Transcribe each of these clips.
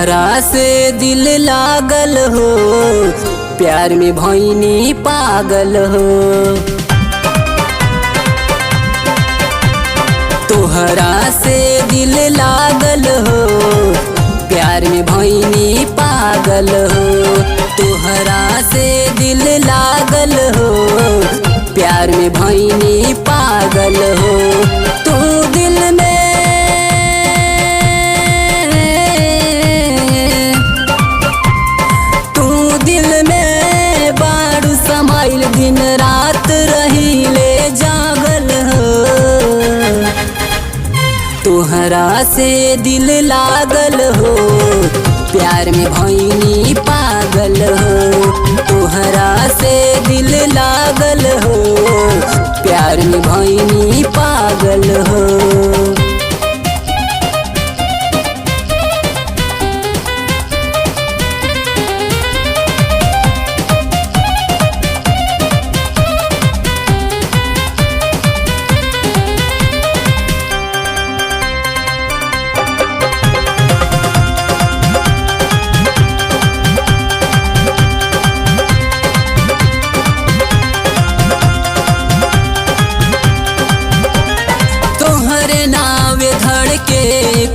तोहरा से दिल लागल हो, प्यार में भइनी पागल हो। तोहरा से दिल लागल हो, प्यार में भइनी पागल हो। तोहरा से दिल लागल हो, प्यार में भइनी पागल हो। तू दिल में बारू समाइल, दिन रात रहिले जागल हो। तोहरा से दिल लागल हो, प्यार में भइनी पागल हो। तोहरा से दिल लागल हो, प्यार में भइनी पागल हो।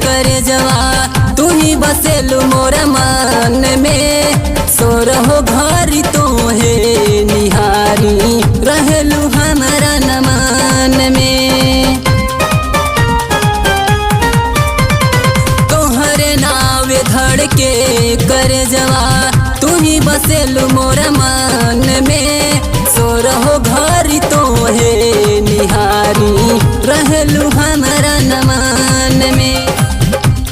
कर जवा तू ही बसेलू मोर मन में, सोरहो घरी तोहे निहारी रहेलू हमारा नमन में। तोहरे नावे धड़ के कर जवा तू ही बसेलू मोर मन में, सोरहो घरी तोहे निहारी रहेलू हमारा नमन में।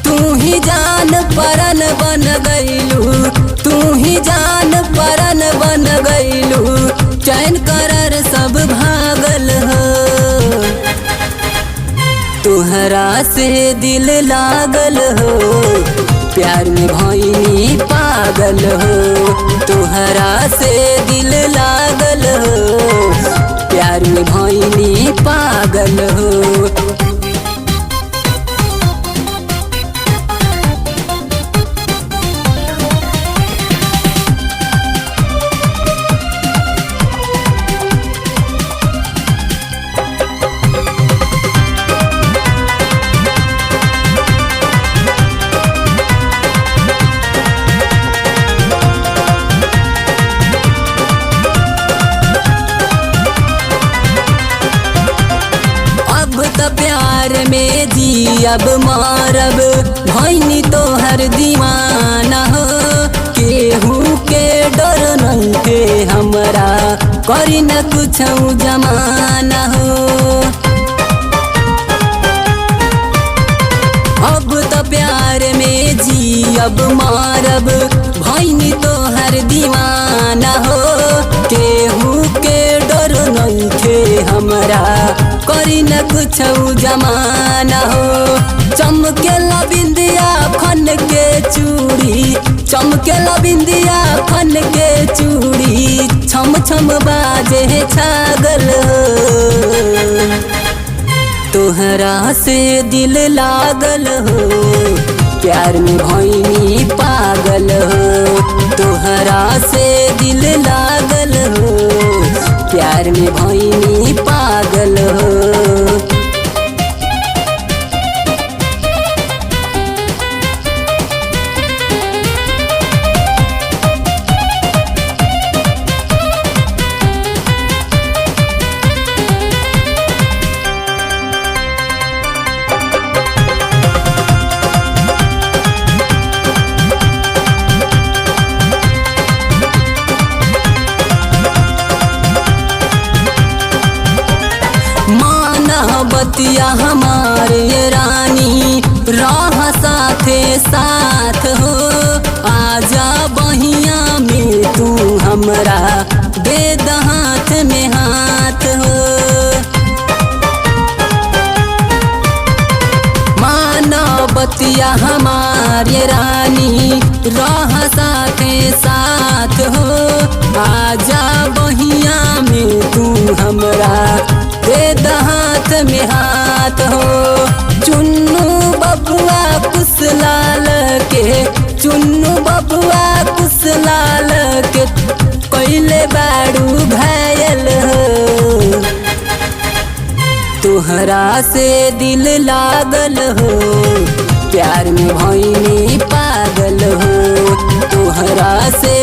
तू ही जान परन बन गईलू, तू ही जान परन बन गईलू, चैन करर सब भागल हो। तोहरा से दिल लागल हो, प्यार में भइनी पागल हो। तोहरा से दिल लागल हो, प्यार में भइनी पागल हो। प्यार में जी अब मारब भइनी तोहर दीवाना हो। केहू के डर नइखे हमरा, करी न कुछ जमाना हो। अब तो प्यार में जी अब मारब भइनी तोहर दीवाना हो। केहू के डर नइखे हमरा, करी न कुछ जमाना हो। चमकेला बिंदिया खन के चूड़ी, चमकेला बिंदिया खन के चूड़ी, छम छम बाजे छागल हो। तोहरा से दिल लागल हो, प्यार में भइनी पागल हो। तोहरा से दिल लागल हो, प्यार में भइनी पागल हो। बतिया हमारे रानी राह साथे साथ हो। आजा बहिया में तू हमरा, दे द हाथ में हाथ हो। माना बतिया हमारे रानी राह साथे साथ हो। आजा बहिया में तू हमरा, दे द हाथ में हाथ हो। चुन्नू बबुआ कुशलाल के लाल के कैले बाड़ू घायल हो। तुहरा से दिल लागल हो, प्यार में भइनी पागल हो। तुहरा से